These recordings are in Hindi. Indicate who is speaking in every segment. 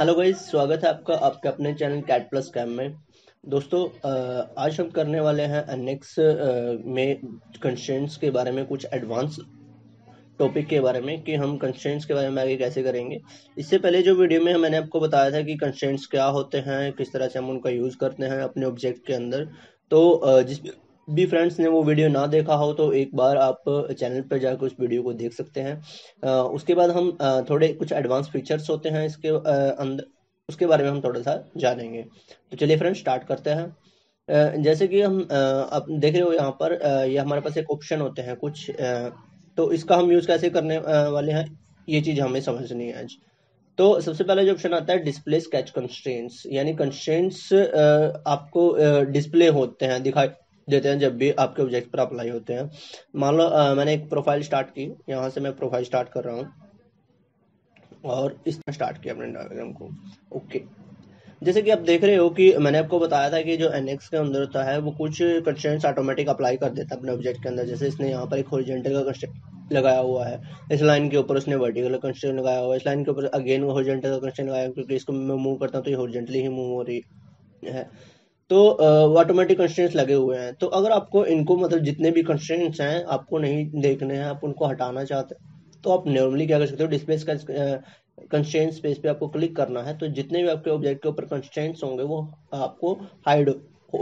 Speaker 1: हेलो गाइस, स्वागत है आपका आपके अपने चैनल कैट प्लस कैम में। दोस्तों, आज हम करने वाले हैं एनेक्स में कंस्ट्रेंट्स के बारे में, कुछ एडवांस टॉपिक के बारे में कि हम कंस्ट्रेंट्स के बारे में आगे कैसे करेंगे। इससे पहले जो वीडियो में मैंने आपको बताया था कि कंस्ट्रेंट्स क्या होते हैं, किस तरह से हम उनका यूज़ करते हैं अपने ऑब्जेक्ट के अंदर। तो जिस भी फ्रेंड्स ने वो वीडियो ना देखा हो तो एक बार आप चैनल पर जाकर उस वीडियो को देख सकते हैं। उसके बाद हम थोड़े कुछ एडवांस फीचर्स होते हैं इसके अंदर, उसके बारे में हम थोड़ा सा जानेंगे। तो चलिए फ्रेंड्स, स्टार्ट करते हैं। जैसे कि हम अब देख रहे हो यहाँ पर, ये हमारे पास एक ऑप्शन होते हैं कुछ, तो इसका हम यूज़ कैसे करने वाले हैं, ये चीज़ हमें समझनी है आज। तो सबसे पहले जो ऑप्शन आता है डिस्प्ले स्केच कंस्ट्रेंट्स, यानी कंस्ट्रेंट्स आपको डिस्प्ले होते हैं, दिखाई देते हैं जब भी आपके ऑब्जेक्ट पर अप्लाई होते हैं। मान लो मैंने एक प्रोफाइल स्टार्ट की, यहाँ से मैं प्रोफाइल स्टार्ट कर रहा हूँ और इसमें स्टार्ट किया अपने डायग्राम को। ओके, जैसे कि आप देख रहे हो कि मैंने आपको बताया था कि जो एनएक्स के अंदर होता है वो कुछ कंस्ट्रेंट्स ऑटोमेटिक अप्लाई कर देता है अपने ऑब्जेक्ट के अंदर। जैसे इसने यहाँ पर एक हॉरिजॉन्टल का कंस्ट्रेंट लगाया हुआ है, इस लाइन के ऊपर उसने वर्टिकल कंस्ट्रेंट लगाया हुआ है, इस लाइन के ऊपर अगेन हॉरिजॉन्टल का कंस्ट्रेंट लगाया, क्योंकि इसको मैं मूव करता हूँ तो ये हॉरिजॉन्टली ही मूव हो रही है। तो ऑटोमेटिक कंस्ट्रेंट्स लगे हुए हैं। तो अगर आपको इनको, मतलब जितने भी कंस्ट्रेंट्स हैं आपको नहीं देखने हैं, आप उनको हटाना चाहते हैं, तो आप नॉर्मली क्या कर सकते हो, डिस्प्ले कंस्ट्रेंट स्पेस पे आपको क्लिक करना है। तो जितने भी आपके ऑब्जेक्ट के ऊपर कंस्ट्रेंट्स होंगे वो आपको हाइड,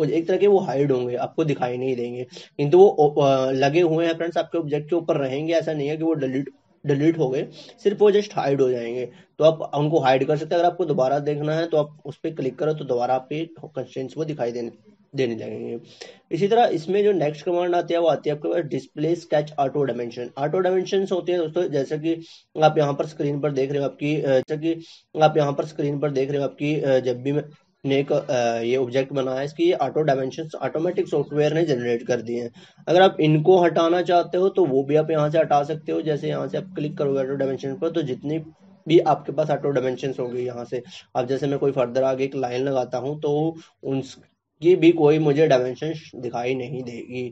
Speaker 1: एक तरह के वो हाइड होंगे, आपको दिखाई नहीं देंगे। किंतु वो लगे हुए हैं फ्रेंड्स, आपके ऑब्जेक्ट के ऊपर रहेंगे। ऐसा नहीं है कि वो डिलीट डिलीट हो गए, सिर्फ वो जस्ट हाइड हो जाएंगे। तो आप उनको हाइड कर सकते हैं। अगर आपको दोबारा देखना है तो आप उस पर क्लिक करो तो दोबारा आपके कंस्ट्रेंट्स वो दिखाई देने देने लगेंगे। इसी तरह इसमें जो नेक्स्ट कमांड आती है वो आती है आपके पास display sketch auto dimension. Auto dimension होती है दोस्तों, जैसे कि आप यहाँ पर स्क्रीन पर देख रहे हो आपकी, जैसे कि आप यहाँ पर स्क्रीन पर देख रहे हो आपकी, जब भी ने एक ये ऑब्जेक्ट बनाया है, इसकी ऑटो डायमेंशंस ऑटोमेटिक सॉफ्टवेयर ने जनरेट कर दिए हैं। अगर आप इनको हटाना चाहते हो तो वो भी आप यहाँ से हटा सकते हो। जैसे यहाँ से आप क्लिक करोगे ऑटो डायमेंशन पर, तो जितनी भी आपके पास ऑटो डायमेंशंस होंगे यहाँ से, अब जैसे मैं कोई फर्दर आगे एक लाइन लगाता हूँ तो उनकी भी कोई मुझे डायमेंशंस दिखाई नहीं देगी।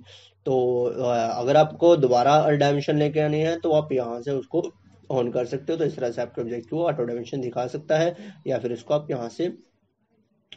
Speaker 1: तो अगर आपको दोबारा डायमेंशन लेके आनी है तो आप यहाँ से उसको ऑन कर सकते हो। तो इस तरह से आपके ऑब्जेक्ट को ऑटो डायमेंशन दिखा सकता है, या फिर इसको आप यहाँ से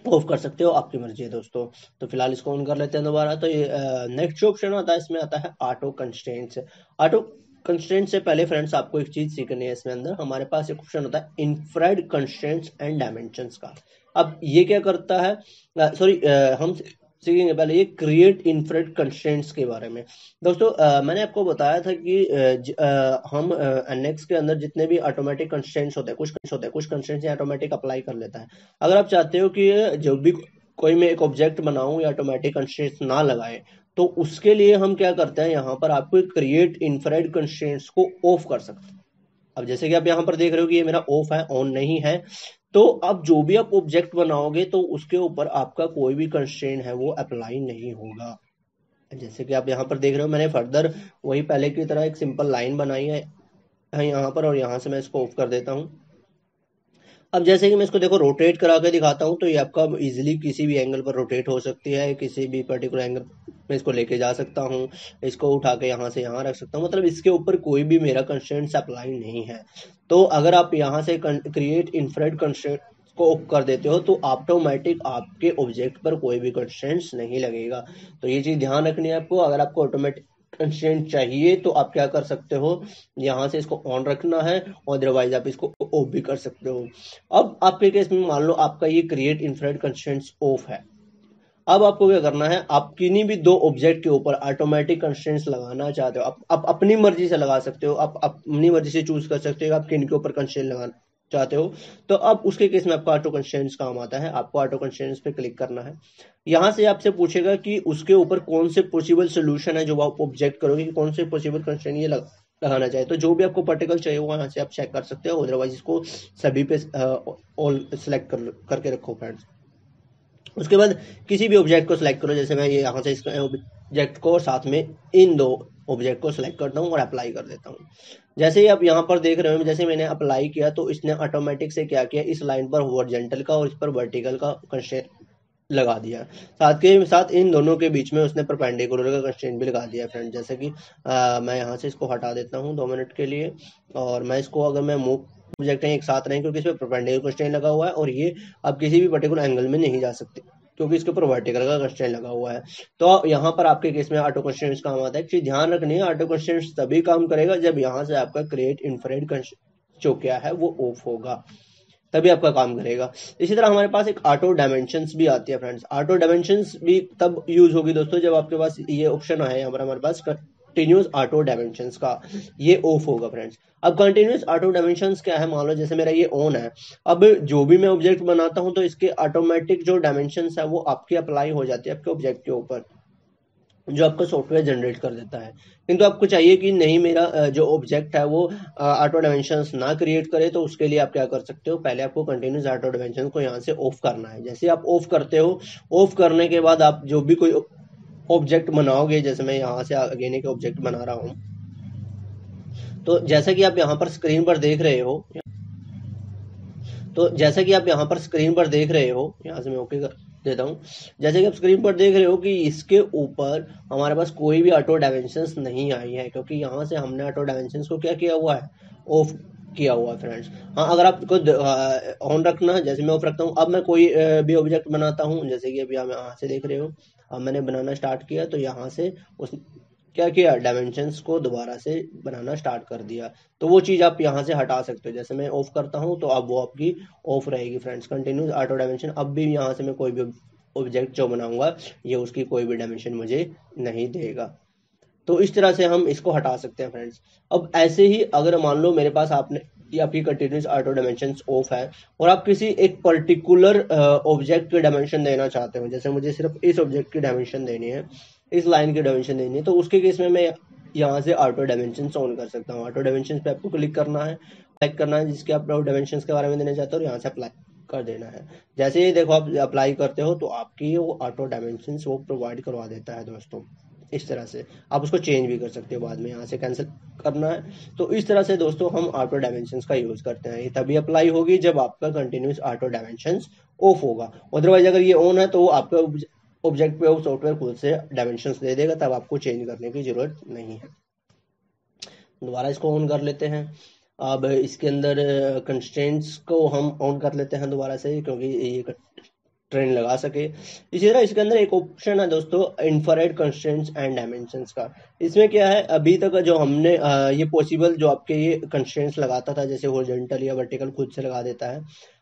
Speaker 1: ऑफ कर सकते हो, आपकी मर्जी है दोस्तों। तो फिलहाल इसको ऑन कर लेते हैं दोबारा। तो ये नेक्स्ट जो ऑप्शन आता है इसमें आता है ऑटो कंस्ट्रेंट्स। ऑटो कंस्ट्रेंट से पहले फ्रेंड्स आपको एक चीज सीखनी है। इसमें अंदर हमारे पास एक ऑप्शन होता है इंफ्रारेड कंस्ट्रेंट्स एंड डायमेंशंस का। अब ये क्या करता है, सॉरी, हम सीखेंगे पहले ये क्रिएट इंफ्रारेड कंस्ट्रेंट्स के बारे में। दोस्तों, मैंने आपको बताया था कि हम एनएक्स के अंदर जितने भी ऑटोमेटिक कंस्ट्रेंट्स होते हैं, कुछ कंस्ट्रेंट्स ऑटोमेटिक अप्लाई कर लेता है। अगर आप चाहते हो कि जब भी कोई मैं एक ऑब्जेक्ट बनाऊं या ऑटोमेटिक कंस्ट्रेंट्स ना लगाए, तो उसके लिए हम क्या करते हैं, यहाँ पर आपको क्रिएट इंफ्रारेड कंस्ट्रेंट्स को ऑफ कर सकते हैं। अब जैसे कि आप यहाँ पर देख रहे हो कि ये मेरा ऑफ है, ऑन नहीं है। तो अब जो भी आप ऑब्जेक्ट बनाओगे तो उसके ऊपर आपका कोई भी कंस्ट्रेंट है वो अप्लाई नहीं होगा। जैसे कि आप यहाँ पर देख रहे हो, मैंने फर्दर वही पहले की तरह एक सिंपल लाइन बनाई है यहाँ पर, और यहाँ से मैं इसको ऑफ कर देता हूँ। अब जैसे कि मैं इसको देखो रोटेट करा के दिखाता हूँ, तो ये आपका इजीली किसी भी एंगल पर रोटेट हो सकती है, किसी भी पर्टिकुलर एंगल में इसको लेके जा सकता हूँ, इसको उठा के यहाँ से यहाँ रख सकता हूँ। मतलब इसके ऊपर कोई भी मेरा कंस्ट्रेंट्स अप्लाई नहीं है। तो अगर आप यहाँ से क्रिएट इंफ्रारेड कंस्ट्रेंट को ऑफ कर देते हो तो ऑटोमेटिक आपके ऑब्जेक्ट पर कोई भी कंस्ट्रेंट्स नहीं लगेगा। तो ये चीज ध्यान रखनी है आपको। अगर आपको ऑटोमेटिक कंस्ट्रेंट चाहिए तो आप क्या कर सकते हो, यहाँ से इसको ऑन रखना है, और अदरवाइज आप इसको ऑफ भी कर सकते हो। अब आपके केस में मान लो आपका ये क्रिएट इंफ्रारेड कंस्ट्रेंट्स ऑफ है। अब आपको क्या करना है, आप किन्हीं भी दो ऑब्जेक्ट के ऊपर ऑटोमेटिक कंस्ट्रेंट्स लगाना चाहते हो, आप अपनी मर्जी से लगा सकते हो, आप अपनी मर्जी से चूज कर सकते हो आप किन के ऊपर कंस्ट्रेंट लगाना चाहते हो। तो अब उसके केस में आपका ऑटो कंस्ट्रेंट्स काम आता है। आपको ऑटो कंस्ट्रेंट्स पे क्लिक करना है। यहाँ से आपसे पूछेगा कि उसके ऊपर कौन से पॉसिबल सोल्यूशन है जो आप ऑब्जेक्ट करोगे, कि कौन से पॉसिबल कंस्ट्रेंट ये लगाना चाहिए। तो जो भी आपको पर्टिकल चाहिए वो यहाँ से आप चेक कर सकते हो, अदरवाइज इसको सभी पे ऑल सेलेक्ट करके रखो फ्रेंड्स। उसके बाद किसी भी ऑब्जेक्ट को सिलेक्ट करो। जैसे मैं ये यहाँ से इस ऑब्जेक्ट को साथ में इन दो ऑब्जेक्ट को सिलेक्ट करता हूँ और अप्लाई कर देता हूँ। जैसे ही आप यहाँ पर देख रहे हो, जैसे मैंने अप्लाई किया तो इसने ऑटोमेटिक से क्या किया, इस लाइन पर हॉरिजॉन्टल का और इस पर वर्टिकल का कंस्ट्रेंट लगा दिया। साथ के साथ इन दोनों के बीच में उसने परपेंडिकुलर का कंस्ट्रेंट भी लगा दिया फ्रेंड। जैसे कि मैं यहाँ से इसको हटा देता हूँ 2 मिनट के लिए, और मैं इसको अगर मैं मूव ऑब्जेक्ट हैं एक साथ रहें, क्योंकि इसमें परपेंडिकुलर कंस्ट्रेंट लगा हुआ है और ये अब किसी भी पर्टिकुलर एंगल में नहीं जा सकते क्योंकि इसके ऊपर वर्टिकल का कंस्ट्रेंट लगा हुआ है। तो यहाँ पर आपके केस में ऑटो कंस्ट्रेंट्स काम आता है। चीज ध्यान रखनी है, ऑटो कंस्ट्रेंट्स तभी काम करेगा जब यहाँ से आपका क्रिएट इंफ्रारेड जो क्या है वो ऑफ होगा, तभी आपका काम करेगा। इसी तरह हमारे पास एक ऑटो डायमेंशंस भी आती है फ्रेंड्स। ऑटो डायमेंशंस भी तब यूज होगी दोस्तों जब आपके पास ये ऑप्शन है यहाँ पर हमारे पास कंटिन्यूस ऑटो डायमेंशंस का, ये ऑफ होगा फ्रेंड्स। अब कंटिन्यूस ऑटो डायमेंशंस क्या है, मान लो जैसे मेरा ये ऑन है, अब जो भी मैं ऑब्जेक्ट बनाता हूं तो इसके ऑटोमेटिक जो डायमेंशंस है वो आपकी अप्लाई हो जाती है आपके ऑब्जेक्ट के ऊपर, जो आपका सॉफ्टवेयर जनरेट कर देता है। किंतु आपको चाहिए कि नहीं मेरा जो ऑब्जेक्ट है वो ऑटो डायमेंशंस ना क्रिएट करे, तो उसके लिए आप क्या कर सकते हो, पहले आपको कंटिन्यूस ऑटो डायमेंशन को यहाँ से ऑफ करना है। जैसे आप ऑफ करते हो, ऑफ करने के बाद आप जो भी कोई ऑब्जेक्ट बनाओगे, जैसे मैं यहाँ से अगेन एक ऑब्जेक्ट बना रहा हूँ, तो जैसा कि आप यहाँ पर स्क्रीन पर देख रहे हो, यहाँ से मैं ओके कर देता हूँ। जैसे कि आप स्क्रीन पर देख रहे हो कि इसके ऊपर हमारे पास कोई भी ऑटो डायमेंशंस नहीं आई है, क्योंकि यहाँ से हमने ऑटो डायमेंशंस को क्या किया हुआ है, ऑफ किया हुआ है फ्रेंड्स। हाँ, अगर आपको ऑन रखना, जैसे मैं ऑफ रखता हूँ, अब मैं कोई भी ऑब्जेक्ट बनाता हूँ, जैसे कि अभी हम यहाँ से देख रहे हो, अब मैंने बनाना स्टार्ट किया तो यहाँ से उस क्या किया, डायमेंशंस को दोबारा से बनाना स्टार्ट कर दिया। तो वो चीज़ आप यहाँ से हटा सकते हो। जैसे मैं ऑफ करता हूँ तो अब वो आपकी ऑफ रहेगी फ्रेंड्स, कंटिन्यूस ऑटो डायमेंशन। अब भी यहाँ से मैं कोई भी ऑब्जेक्ट जो बनाऊंगा ये उसकी कोई भी डायमेंशन मुझे नहीं देगा। तो इस तरह से हम इसको हटा सकते हैं फ्रेंड्स। अब ऐसे ही अगर मान लो मेरे पास आपकी कंटिन्यूस ऑटो डायमेंशन ऑफ है और आप किसी एक पर्टिकुलर ऑब्जेक्ट की डायमेंशन देना चाहते हो, जैसे मुझे सिर्फ इस ऑब्जेक्ट की डायमेंशन देनी है, इस लाइन की डायमेंशन देनी है, तो उसके केस में मैं यहाँ से ऑटो डायमेंशन ऑन कर सकता हूँ। ऑटो डायमेंशन पे आपको क्लिक करना है जिसके आप डायमेंशन के बारे में देना चाहते हो, और यहाँ से अप्लाई कर देना है। जैसे ही देखो आप अप्लाई करते हो तो आपकी वो ऑटो डायमेंशन वो प्रोवाइड करवा देता है दोस्तों। इस तरह से आप उसको चेंज भी कर सकते हो, बाद में यहाँ से कैंसिल करना है। तो इस तरह से दोस्तों हम ऑटो डायमेंशंस का यूज करते हैं। ये तभी अप्लाई होगी जब आपका कंटिन्यूस ऑटो डायमेंशंस ऑफ होगा। अदरवाइज अगर ये ऑन है तो आपका ऑब्जेक्ट पे वो सॉफ्टवेयर खुद से डायमेंशंस दे देगा, तब आपको चेंज करने की जरूरत नहीं है। दोबारा इसको ऑन कर लेते हैं। अब इसके अंदर कंस्ट्रेंट्स को हम ऑन कर लेते हैं दोबारा से, क्योंकि ये ट्रेंड लगा सके। इसी तरह इसके अंदर एक ऑप्शन है दोस्तों, इंफ्रारेड कंस्ट्रेंट्स एंड डायमेंशंस का। इसमें क्या है, अभी तक जो हमने ये पॉसिबल जो आपके ये कंस्ट्रेंट्स लगाता था, जैसे हॉरिजॉन्टल या वर्टिकल खुद से लगा देता है,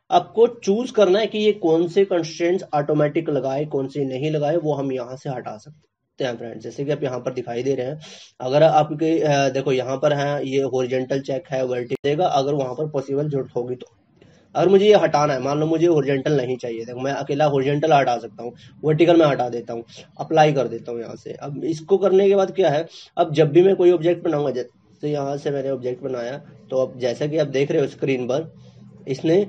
Speaker 1: आपको चूज करना है कि ये कौन से कंस्ट्रेंट्स ऑटोमेटिक लगाए, कौन से नहीं लगाए, वो हम यहाँ से हटा सकते हैं फ्रेंड्स। जैसे कि आप यहाँ पर दिखाई दे रहे हैं, अगर आपके देखो यहाँ पर है ये हॉरिजॉन्टल चेक है, वर्टिकल देगा, अगर वहां पर पॉसिबल जरूरत होगी तो। अगर मुझे ये हटाना है, मान लो मुझे हॉरिजॉन्टल नहीं चाहिए, देखो मैं अकेला हॉरिजॉन्टल हटा सकता हूँ, वर्टिकल में हटा देता हूँ, अप्लाई कर देता हूँ यहाँ से। अब इसको करने के बाद क्या है, अब जब भी मैं कोई ऑब्जेक्ट बनाऊंगा, जैसे यहाँ से मैंने ऑब्जेक्ट बनाया, तो अब जैसा कि आप देख रहे हो स्क्रीन पर, इसने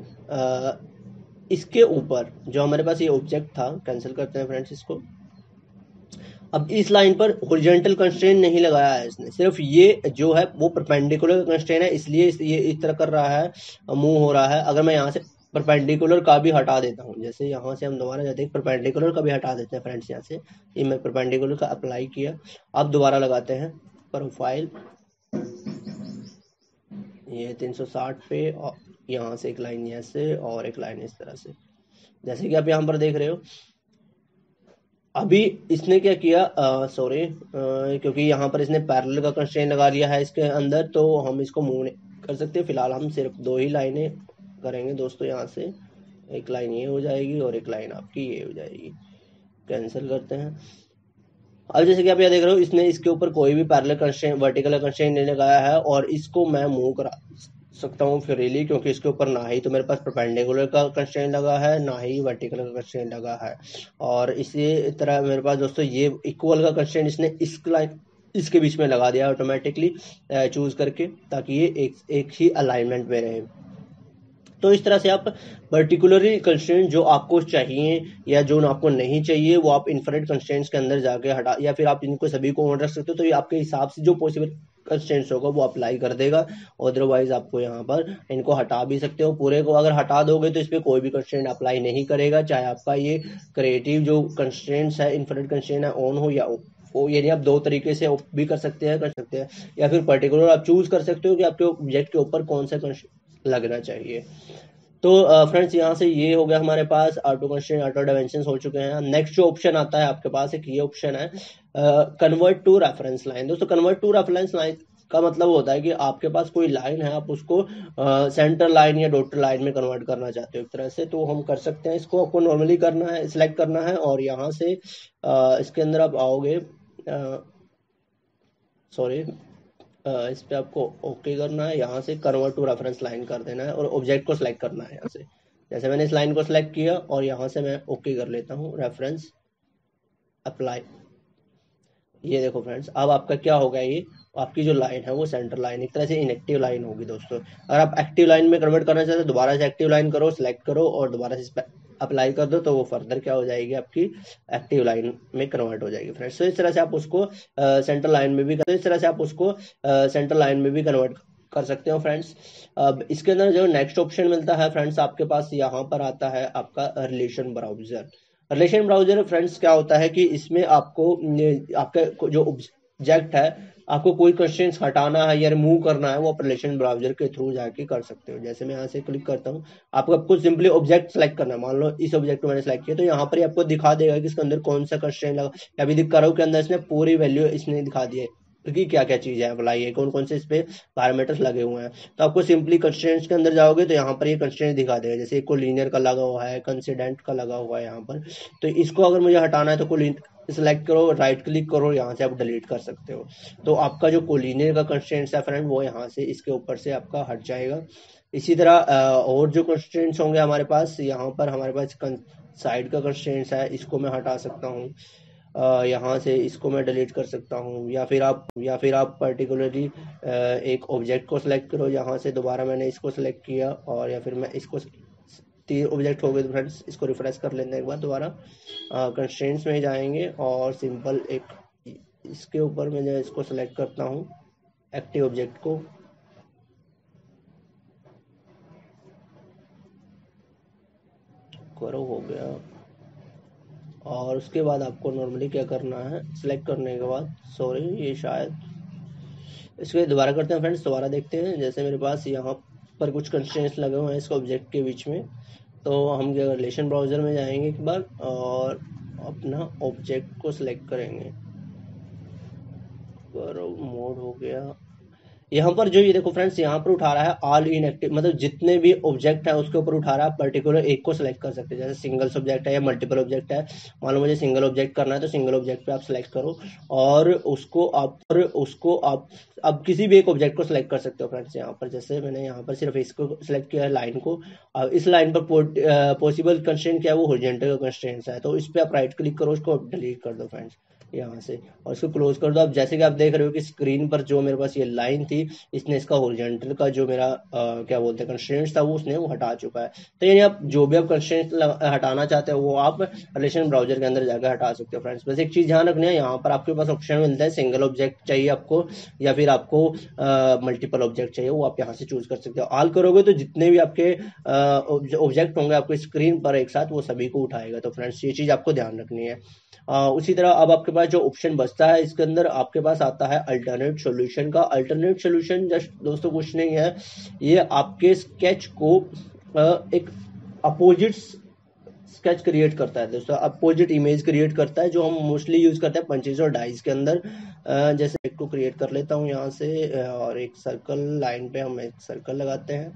Speaker 1: इसके ऊपर जो हमारे पास ये ऑब्जेक्ट था, कैंसिल करते हैं फ्रेंड्स इसको। अब इस लाइन पर हॉरिजॉन्टल कंस्ट्रेंट नहीं लगाया है इसने, सिर्फ ये जो है वो परपेंडिकुलर कंस्ट्रेंट है, इसलिए ये इस तरह कर रहा है, मूव हो रहा है। अगर मैं यहाँ से परपेंडिकुलर का भी हटा देता हूँ, जैसे यहाँ से हम दोबारा जाते हैं, परपेंडिकुलर का भी हटा देते हैं फ्रेंड्स। यहाँ से ये मैं परपेंडिकुलर का अप्लाई किया, अब दोबारा लगाते हैं प्रोफाइल, ये 360 पे, और यहाँ से एक लाइन ऐसे और एक लाइन इस तरह से, जैसे कि आप यहाँ पर देख रहे हो। अभी इसने क्या किया, सॉरी, क्योंकि यहाँ पर इसने पैरेलल का कंस्ट्रेंट लगा लिया है इसके अंदर, तो हम इसको मूव नहीं कर सकते। फिलहाल हम सिर्फ दो ही लाइनें करेंगे दोस्तों। यहाँ से एक लाइन ये हो जाएगी और एक लाइन आपकी ये हो जाएगी, कैंसिल करते हैं। अब जैसे कि आप यहाँ देख रहे हो, इसने इसके ऊपर कोई भी पैरेलल कंस्ट्रेंट, वर्टिकल कंस्ट्रेंट नहीं लगाया है, और इसको मैं मूव करा सकता हूँ फ्रीली, क्योंकि इसके ऊपर ना ही तो मेरे पास परपेंडिकुलर का कंस्ट्रेंट लगा है, ना ही वर्टिकल का कंस्ट्रेंट लगा है। और इसी तरह मेरे पास दोस्तों ये इक्वल का कंस्ट्रेंट इसने इस लाइन इसके बीच में लगा दिया ऑटोमेटिकली चूज करके, ताकि ये एक ही अलाइनमेंट में रहे। तो इस तरह से आप पर्टिकुलरली कंस्ट्रेंट जो आपको चाहिए या जो आपको नहीं चाहिए वो आप इंफ्रारेड कंस्ट्रेंट्स के अंदर जाके हटा, या फिर आप इनको सभी को ऑन रख सकते हो। तो ये आपके हिसाब से जो पॉसिबल कंस्ट्रेंट्स होगा वो अप्लाई कर देगा। अदरवाइज आपको यहाँ पर इनको हटा भी सकते हो। पूरे को अगर हटा दोगे तो इस पर कोई भी कंस्ट्रेंट अप्लाई नहीं करेगा, चाहे आपका ये क्रिएटिव जो कंस्ट्रेंट्स है, इंफ्रारेड कंस्ट्रेंट है, ऑन हो या वो, यानी आप दो तरीके से भी कर सकते हैं, या फिर पर्टिकुलर आप चूज कर सकते हो कि आपके ऑब्जेक्ट के ऊपर कौन सा लगना चाहिए। तो फ्रेंड्स यहाँ से ये हो गया हमारे पास ऑटो कंस्ट्रेंट, ऑटो डायमेंशन हो चुके हैं। नेक्स्ट जो ऑप्शन आता है आपके पास एक ये ऑप्शन है कन्वर्ट टू रेफरेंस लाइन। दोस्तों कन्वर्ट टू रेफरेंस लाइन का मतलब होता है कि आपके पास कोई लाइन है, आप उसको सेंटर लाइन या डॉटर लाइन में कन्वर्ट करना चाहते हो एक तरह से, तो हम कर सकते हैं। इसको आपको नॉर्मली करना है, सिलेक्ट करना है और यहाँ से इसके अंदर आप आओगे, सॉरी इस पे आपको ओके करना है, यहाँ से कन्वर्ट टू रेफरेंस लाइन कर देना है और ऑब्जेक्ट को सिलेक्ट करना है यहाँ से। जैसे मैंने इस लाइन को सिलेक्ट किया और यहाँ से मैं ओके कर लेता हूँ, रेफरेंस अप्लाई। ये देखो फ्रेंड्स, अब आपका क्या होगा, ये आपकी जो लाइन है वो सेंटर लाइन एक तरह से इनएक्टिव लाइन होगी दोस्तों। अगर आप एक्टिव लाइन में कन्वर्ट करना चाहते हो दोबारा से एक्टिव लाइन करो, सिलेक्ट करो और दोबारा से इस पर अप्लाई कर दो, तो वो फर्दर क्या हो जाएगी, आपकी एक्टिव लाइन में कन्वर्ट हो जाएगी फ्रेंड्स। तो इस तरह से आप उसको सेंटर लाइन में भी सेंटर लाइन में भी कन्वर्ट कर सकते हो फ्रेंड्स। अब इसके अंदर जो नेक्स्ट ऑप्शन मिलता है फ्रेंड्स आपके पास, यहाँ पर आता है आपका relation browser. Relation browser friends क्या होता है कि इसमें आपको आपका जो ऑब्जेक्ट है, आपको कोई कंस्ट्रेंट्स हटाना है या रिमूव करना है, वो आप रिलेशन ब्राउजर के थ्रू जाके कर सकते हो। जैसे मैं यहाँ से क्लिक करता हूँ, आपको सिंपली ऑब्जेक्ट सेलेक्ट करना है। मान लो इस ऑब्जेक्ट को मैंने सेलेक्ट किया, तो यहाँ पर आपको दिखा देगा कि इसके अंदर कौन सा कंस्ट्रेंट लगा। अभी दिख रहा हो के अंदर इसने पूरी वैल्यू इसने दिखा दी है कि क्या क्या चीज है अप्लाई है, कौन कौन से इस पे पैरामीटर्स लगे हुए हैं। तो आपको सिंपली कंस्ट्रेंट्स के अंदर जाओगे तो यहाँ पर ये कंस्ट्रेंट दिखा देगा, जैसे कोलिनियर का लगा हुआ है, कंसिडेंट का लगा हुआ है यहाँ पर। तो इसको अगर मुझे हटाना है तो सिलेक्ट करो, राइट क्लिक करो, यहाँ से आप डिलीट कर सकते हो। तो आपका जो कोलिनियर का कंस्ट्रेंट्स है फ्रेंड, वो यहाँ से इसके ऊपर से आपका हट जाएगा। इसी तरह और जो कंस्ट्रेंट्स होंगे हमारे पास, यहाँ पर हमारे पास साइड का कंस्ट्रेंट्स है, इसको मैं हटा सकता हूँ। यहाँ से इसको मैं डिलीट कर सकता हूँ, या फिर आप पर्टिकुलरली एक ऑब्जेक्ट को सिलेक्ट करो। यहाँ से दोबारा मैंने इसको सिलेक्ट किया और या फिर मैं इसको, 3 ऑब्जेक्ट हो गए तो फ्रेंड्स इसको रिफ्रेश कर लेते हैं एक बार दोबारा। कंस्ट्रेंट्स में जाएंगे और सिंपल एक इसके ऊपर मैं इसको सिलेक्ट करता हूँ, एक्टिव ऑब्जेक्ट को। करो, हो गया। और उसके बाद आपको नॉर्मली क्या करना है, सिलेक्ट करने के बाद, सॉरी ये शायद इसको दोबारा करते हैं फ्रेंड्स, दोबारा देखते हैं। जैसे मेरे पास यहाँ पर कुछ कंस्ट्रेंट्स लगे हुए हैं इसको ऑब्जेक्ट के बीच में, तो हम क्या रिलेशन ब्राउजर में जाएंगे एक बार और अपना ऑब्जेक्ट को सिलेक्ट करेंगे। करो, मोड हो गया। यहाँ पर जो ये देखो फ्रेंड्स, यहाँ पर उठा रहा है ऑल इनएक्टिव, मतलब जितने भी ऑब्जेक्ट है उसके ऊपर उठा रहा है। पर्टिकुलर एक को सिलेक्ट कर सकते हैं, जैसे सिंगल ऑब्जेक्ट है या मल्टीपल ऑब्जेक्ट है। मान लो मुझे सिंगल ऑब्जेक्ट करना है तो सिंगल ऑब्जेक्ट पे आप सिलेक्ट करो और उसको आप अब किसी भी एक ऑब्जेक्ट को सिलेक्ट कर सकते हो फ्रेंड्स। यहाँ पर जैसे मैंने यहाँ पर सिर्फ इसको सिलेक्ट किया है, लाइन को। अब इस लाइन पर पॉसिबल कंस्ट्रेंट क्या है, वो हॉरिजॉन्टल कंस्ट्रेंट्स है, तो इस पर आप राइट क्लिक करो, उसको डिलीट कर दो फ्रेंड्स यहाँ से और इसको क्लोज कर दो। अब जैसे कि आप देख रहे हो कि स्क्रीन पर जो मेरे पास ये लाइन थी, इसने इसका हॉरिजॉन्टल का जो मेरा क्या बोलते हैं कंस्ट्रेंट्स था, वो उसने वो हटा चुका है। तो यानी आप जो भी आप कंस्ट्रेंट्स हटाना चाहते हो वो आप रिलेशन ब्राउजर के अंदर जाकर हटा सकते हो फ्रेंड्स। बस एक चीज ध्यान रखनी है, यहाँ पर आपके पास ऑप्शन मिलता है, सिंगल ऑब्जेक्ट चाहिए आपको या फिर आपको मल्टीपल ऑब्जेक्ट चाहिए, वो आप यहाँ से चूज कर सकते हो। ऑल करोगे तो जितने भी आपके ऑब्जेक्ट होंगे आपके स्क्रीन पर एक साथ, वो सभी को उठाएगा। तो फ्रेंड्स ये चीज आपको ध्यान रखनी है। उसी तरह अब आपके पास जो ऑप्शन बचता है इसके अंदर, आपके पास आता है अल्टरनेट सॉल्यूशन का। अल्टरनेट सॉल्यूशन जस्ट दोस्तों कुछ नहीं है, ये आपके स्केच को एक अपोजिट स्केच क्रिएट करता है दोस्तों, अपोजिट इमेज क्रिएट करता है, जो हम मोस्टली यूज करते हैं पंचेज और डाइज के अंदर। जैसे एक को क्रिएट कर लेता हूँ यहाँ से और एक सर्कल, लाइन पे हम एक सर्कल लगाते हैं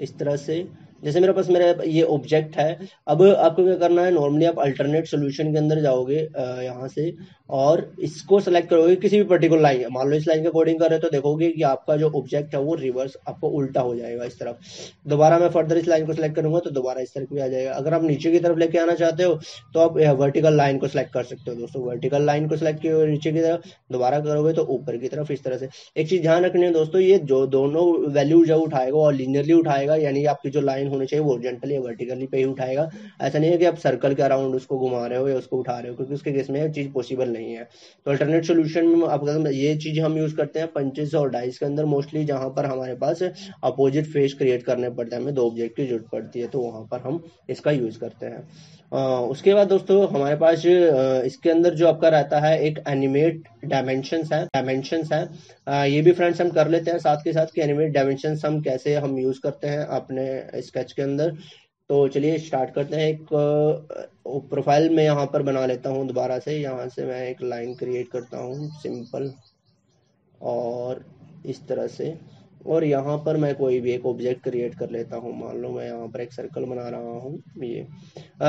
Speaker 1: इस तरह से। जैसे मेरे पास मेरा ये ऑब्जेक्ट है, अब आपको क्या करना है, नॉर्मली आप अल्टरनेट सॉल्यूशन के अंदर जाओगे यहाँ से और इसको सेलेक्ट करोगे किसी भी पर्टिकुलर लाइन, मान लो इस लाइन का कोडिंग कर रहे हो तो देखोगे कि आपका जो ऑब्जेक्ट है वो रिवर्स आपको उल्टा हो जाएगा इस तरफ। दोबारा मैं फर्दर इस लाइन को सिलेक्ट करूंगा तो दोबारा इस तरफ भी आ जाएगा। अगर आप नीचे की तरफ लेके आना चाहते हो तो आप वर्टिकल लाइन को सिलेक्ट कर सकते हो दोस्तों। वर्टिकल लाइन को सिलेक्ट किए नीचे की तरफ, दोबारा करोगे तो ऊपर की तरफ इस तरह से। एक चीज ध्यान रखनी है दोस्तों, ये जो दोनों वैल्यू जब उठाएगा और लीनियरली उठाएगा, यानी आपकी जो लाइन होने चाहिए, वो हॉरिजॉन्टल या वर्टिकली पे ही उठाएगा। ऐसा नहीं है कि आप सर्कल के अराउंड उसको घुमा रहे हो या उसको उठा रहे हो, क्योंकि उसके केस में चीज पॉसिबल नहीं है। तो अल्टरनेट सोल्यूशन में आप ये चीज हम यूज करते हैं पंचेस और डाइस के अंदर मोस्टली, जहां पर हमारे पास अपोजिट फेस क्रिएट करने पड़ते हैं, हमें दो ऑब्जेक्ट की जरूरत पड़ती है, तो वहां पर हम इसका यूज करते हैं। उसके बाद दोस्तों हमारे पास इसके अंदर जो आपका रहता है एक एनिमेट डायमेंशंस है। ये भी फ्रेंड्स हम कर लेते हैं साथ के साथ कि एनिमेट डायमेंशंस हम कैसे हम यूज करते हैं अपने स्केच के अंदर। तो चलिए स्टार्ट करते हैं। एक प्रोफाइल में यहाँ पर बना लेता हूँ दोबारा से, यहाँ से मैं एक लाइन क्रिएट करता हूँ सिंपल और इस तरह से, और यहाँ पर मैं कोई भी एक ऑब्जेक्ट क्रिएट कर लेता हूँ। मान लो मैं यहाँ पर एक सर्कल बना रहा हूँ ये।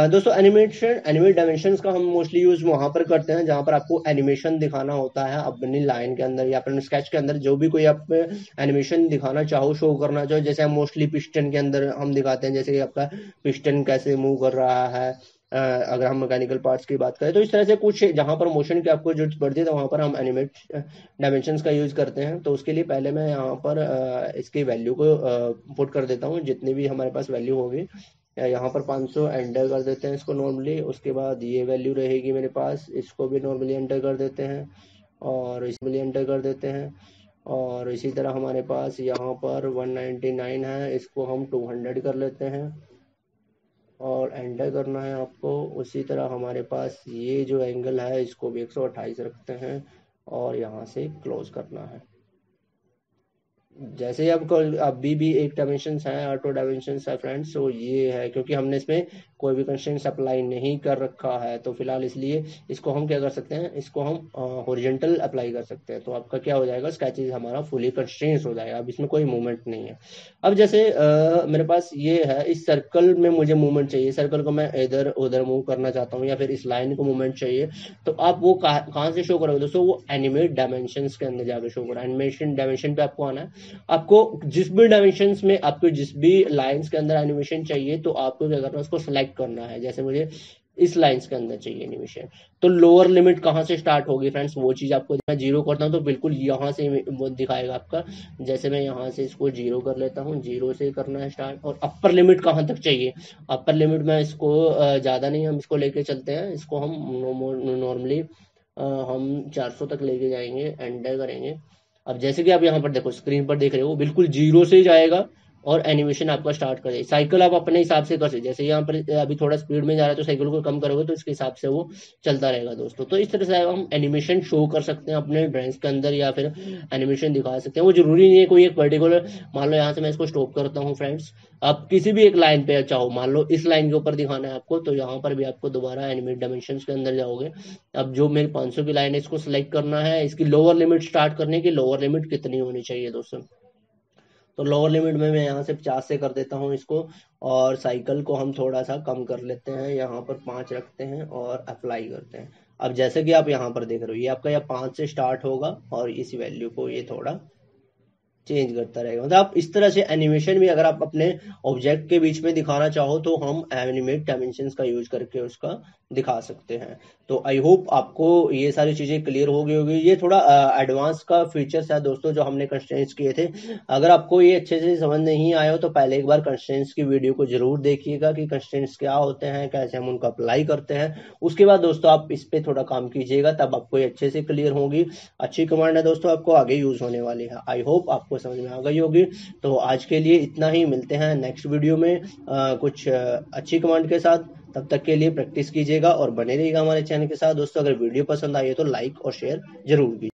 Speaker 1: दोस्तों एनिमेट डायमेंशंस का हम मोस्टली यूज वहां पर करते हैं जहां पर आपको एनिमेशन दिखाना होता है अपनी लाइन के अंदर या अपने स्केच के अंदर, जो भी कोई आप एनिमेशन दिखाना चाहो, शो करना चाहो। जैसे हम मोस्टली पिस्टन के अंदर हम दिखाते हैं, जैसे कि आपका पिस्टन कैसे मूव कर रहा है। अगर हम मैकेनिकल पार्ट्स की बात करें तो इस तरह से कुछ जहां पर मोशन की आपको जरूरत पड़ती है तो वहां पर हम एनिमेट डायमेंशंस का यूज करते हैं। तो उसके लिए पहले मैं यहाँ पर इसकी वैल्यू को पुट कर देता हूँ, जितनी भी हमारे पास वैल्यू होगी। यहाँ पर 500 एंटर कर देते हैं इसको नॉर्मली। उसके बाद ये वैल्यू रहेगी मेरे पास, इसको भी नॉर्मली एंटर कर देते हैं और इसको भी एंटर कर देते हैं। और इसी तरह हमारे पास यहाँ पर 199 है, इसको हम 200 कर लेते हैं और एंटर करना है आपको। उसी तरह हमारे पास ये जो एंगल है इसको भी 128 रखते हैं और यहाँ से क्लोज करना है। जैसे ही आपको अभी भी एक डायमेंशन है, ऑटो डायमेंशन है फ्रेंड्स, तो ये है क्योंकि हमने इसमें कोई भी कंस्ट्रेंट्स अप्लाई नहीं कर रखा है, तो फिलहाल इसलिए इसको हम क्या कर सकते हैं, इसको हम हॉरिजॉन्टल अप्लाई कर सकते हैं। तो आपका क्या हो जाएगा, स्केचेस हमारा फुली कंस्ट्रेंट्स हो जाएगा, अब इसमें कोई मूवमेंट नहीं है। अब जैसे मेरे पास ये है, इस सर्कल में मुझे मूवमेंट चाहिए, सर्कल को मैं इधर उधर मूव करना चाहता हूँ या फिर इस लाइन को मूवमेंट चाहिए, तो आप वो कहाँ से शो करोगे दोस्तों, वो एनिमेट डायमेंशन के अंदर जाकर शो करो। एनिमेशन डायमेंशन पे आपको आना है। आपको जिस भी डायमेंशंस में आपको जिस भी लाइंस के अंदर एनिमेशन चाहिए तो आपको क्या करना है, उसको सिलेक्ट करना है। जैसे मुझे इस लाइंस के अंदर चाहिए एनिमेशन, तो लोअर लिमिट कहाँ से स्टार्ट होगी फ्रेंड्स, वो चीज आपको, मैं 0 करता हूँ तो बिल्कुल यहाँ से वो दिखाएगा आपका। जैसे मैं यहाँ से इसको 0 कर लेता हूँ, 0 से करना है स्टार्ट। और अपर लिमिट कहाँ तक चाहिए, अपर लिमिट में इसको ज्यादा नहीं, हम इसको लेके चलते हैं, इसको हम नॉर्मली हम 400 तक लेके जाएंगे, एंटर करेंगे। अब जैसे कि आप यहाँ पर देखो, स्क्रीन पर देख रहे हो, बिल्कुल 0 से जाएगा और एनिमेशन आपका स्टार्ट कर देगा। साइकिल आप अपने हिसाब से कर सकते, जैसे यहाँ पर अभी थोड़ा स्पीड में जा रहा है तो साइकिल को कम करोगे तो इसके हिसाब से वो चलता रहेगा दोस्तों। तो इस तरह से हम एनिमेशन शो कर सकते हैं अपने ड्राइंग्स के अंदर या फिर एनिमेशन दिखा सकते हैं। वो जरूरी नहीं है कोई एक पर्टिकुलर, मान लो यहाँ से मैं इसको स्टॉप करता हूँ फ्रेंड्स, आप किसी भी एक लाइन पे चाहो, मान लो इस लाइन के ऊपर दिखाना है आपको, तो यहाँ पर भी आपको दोबारा एनिमेट डायमेंशन के अंदर जाओगे। अब जो मेरी 500 की लाइन है इसको सिलेक्ट करना है, इसकी लोअर लिमिट स्टार्ट करने की, लोअर लिमिट कितनी होनी चाहिए दोस्तों, तो लोअर लिमिट में मैं यहाँ से 50 से कर देता हूँ इसको। और साइकिल को हम थोड़ा सा कम कर लेते हैं, यहाँ पर 5 रखते हैं और अप्लाई करते हैं। अब जैसे कि आप यहाँ पर देख रहे हो, ये आपका यहाँ 5 से स्टार्ट होगा और इस वैल्यू को ये थोड़ा चेंज करता रहेगा। मतलब आप इस तरह से एनिमेशन भी अगर आप अपने ऑब्जेक्ट के बीच में दिखाना चाहो तो हम एनिमेट डायमेंशंस का यूज करके उसका दिखा सकते हैं। तो आई होप आपको ये सारी चीजें क्लियर हो गई होगी। ये थोड़ा एडवांस का फीचर्स है दोस्तों जो हमने कंस्ट्रेंट्स किए थे। अगर आपको ये अच्छे से समझ नहीं आया हो तो पहले एक बार कंस्ट्रेंट्स की वीडियो को जरूर देखिएगा कि कंस्ट्रेंट्स क्या होते हैं, कैसे हम उनको अप्लाई करते हैं। उसके बाद दोस्तों आप इस पे थोड़ा काम कीजिएगा, तब आपको ये अच्छे से क्लियर होगी। अच्छी कमांड है दोस्तों, आपको आगे यूज होने वाली है। आई होप आपको समझ में आ गई होगी। तो आज के लिए इतना ही, मिलते हैं नेक्स्ट वीडियो में कुछ अच्छी कमांड के साथ। तब तक के लिए प्रैक्टिस कीजिएगा और बने रहिएगा हमारे चैनल के साथ। दोस्तों अगर वीडियो पसंद आई है तो लाइक और शेयर जरूर कीजिए।